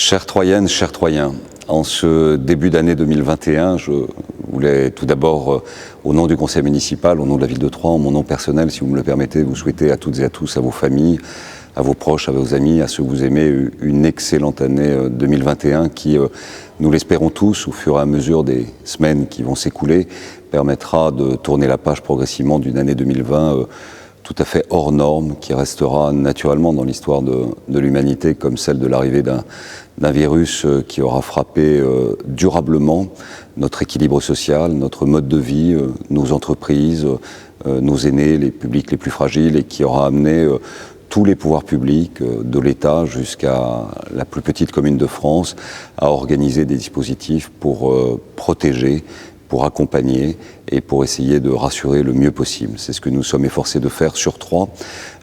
Chères Troyennes, chers Troyens, en ce début d'année 2021, je voulais tout d'abord, au nom du conseil municipal, au nom de la ville de Troyes, en mon nom personnel, si vous me le permettez, vous souhaiter à toutes et à tous, à vos familles, à vos proches, à vos amis, à ceux que vous aimez, une excellente année 2021 qui, nous l'espérons tous, au fur et à mesure des semaines qui vont s'écouler, permettra de tourner la page progressivement d'une année 2020 tout à fait hors norme, qui restera naturellement dans l'histoire de l'humanité comme celle de l'arrivée d'un virus qui aura frappé durablement notre équilibre social, notre mode de vie, nos entreprises, nos aînés, les publics les plus fragiles, et qui aura amené tous les pouvoirs publics, de l'État jusqu'à la plus petite commune de France, à organiser des dispositifs pour protéger, pour accompagner et pour essayer de rassurer le mieux possible. C'est ce que nous sommes efforcés de faire sur Troyes,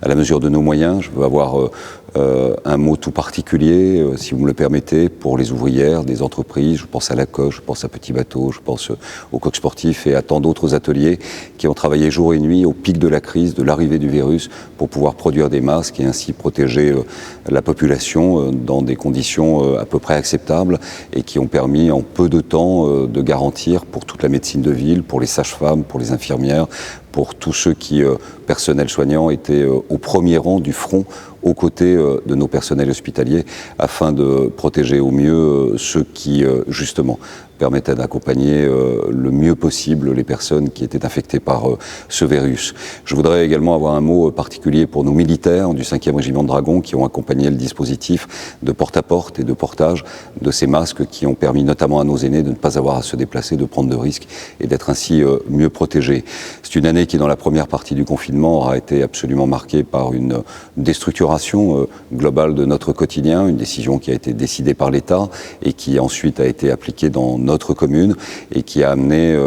à la mesure de nos moyens. Je veux avoir un mot tout particulier, si vous me le permettez, pour les ouvrières des entreprises. Je pense à la Coche, je pense à Petit Bateau, je pense au Coq Sportif et à tant d'autres ateliers qui ont travaillé jour et nuit au pic de la crise, de l'arrivée du virus, pour pouvoir produire des masques et ainsi protéger la population dans des conditions à peu près acceptables, et qui ont permis en peu de temps de garantir pour toute la médecine de ville, pour les sages-femmes, pour les infirmières, pour tous ceux qui, personnels soignants, étaient au premier rang du front aux côtés de nos personnels hospitaliers, afin de protéger au mieux ceux qui, justement, permettaient d'accompagner le mieux possible les personnes qui étaient infectées par ce virus. Je voudrais également avoir un mot particulier pour nos militaires du 5e régiment de Dragons qui ont accompagné le dispositif de porte-à-porte et de portage de ces masques, qui ont permis notamment à nos aînés de ne pas avoir à se déplacer, de prendre de risques et d'être ainsi mieux protégés. C'est une année qui, dans la première partie du confinement, aura été absolument marquée par une déstructuration globale de notre quotidien, une décision qui a été décidée par l'État et qui ensuite a été appliquée dans notre commune, et qui a amené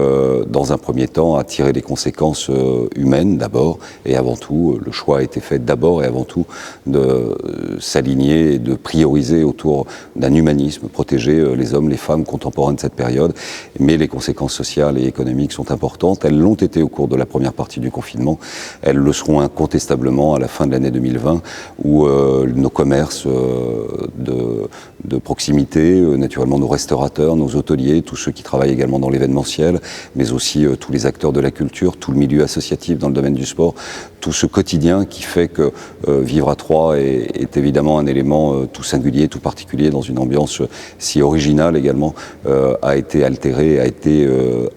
dans un premier temps à tirer les conséquences humaines d'abord et avant tout. Le choix a été fait d'abord et avant tout de s'aligner et de prioriser autour d'un humanisme, protéger les hommes, les femmes contemporains de cette période. Mais les conséquences sociales et économiques sont importantes. Elles l'ont été au cours de la première partie du confinement. Elles le seront incontestablement à la fin de l'année 2020, où nos commerces de proximité, naturellement nos restaurateurs, nos hôteliers, tous ceux qui travaillent également dans l'événementiel, mais aussi tous les acteurs de la culture, tout le milieu associatif dans le domaine du sport, tout ce quotidien qui fait que vivre à Troyes est évidemment un élément tout singulier, tout particulier, dans une ambiance si originale également, a été altéré, a été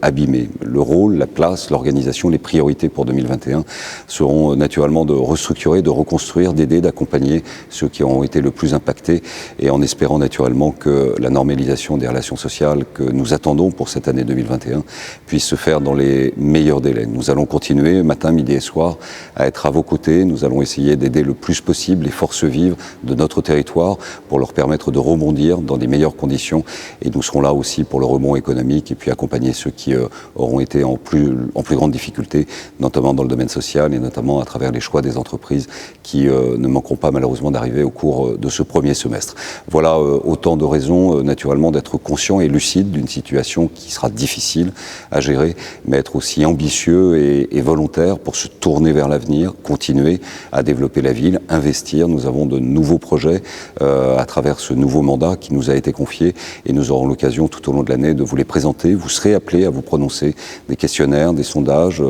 abîmé. Le rôle, la place, l'organisation, les priorités pour 2021 seront naturellement de restructurer, de reconstruire, d'aider, d'accompagner ceux qui ont été le plus impactés, et en espérant naturellement que la normalisation des relations sociales que nous attendons pour cette année 2021 puisse se faire dans les meilleurs délais. Nous allons continuer matin, midi et soir à être à vos côtés. Nous allons essayer d'aider le plus possible les forces vives de notre territoire pour leur permettre de rebondir dans les meilleures conditions, et nous serons là aussi pour le rebond économique, et puis accompagner ceux qui auront été en plus grande difficulté, notamment dans le domaine social et notamment à travers les choix des entreprises qui ne manqueront pas malheureusement d'arriver au cours de ce premier semestre. Voilà autant de raisons naturellement d'être conscient et lucide d'une situation qui sera difficile à gérer, mais être aussi ambitieux et volontaire pour se tourner vers l'avenir, continuer à développer la ville, investir. Nous avons de nouveaux projets à travers ce nouveau mandat qui nous a été confié, et nous aurons l'occasion tout au long de l'année de vous les présenter. Vous serez appelés à vous prononcer. Des questionnaires, des sondages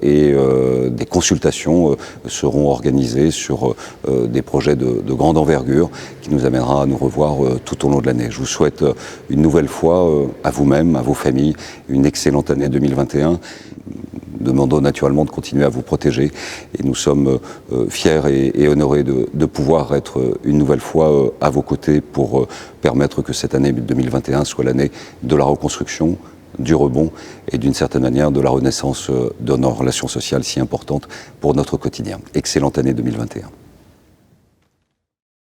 et des consultations seront organisés sur des projets de grande envergure qui nous amènera à nous revoir tout au long de l'année. Je vous souhaite une nouvelle fois à vous-même, à vos familles, une excellente année 2021. Demandons naturellement de continuer à vous protéger, et nous sommes fiers et honorés de pouvoir être une nouvelle fois à vos côtés pour permettre que cette année 2021 soit l'année de la reconstruction, du rebond et d'une certaine manière de la renaissance de nos relations sociales si importantes pour notre quotidien. Excellente année 2021.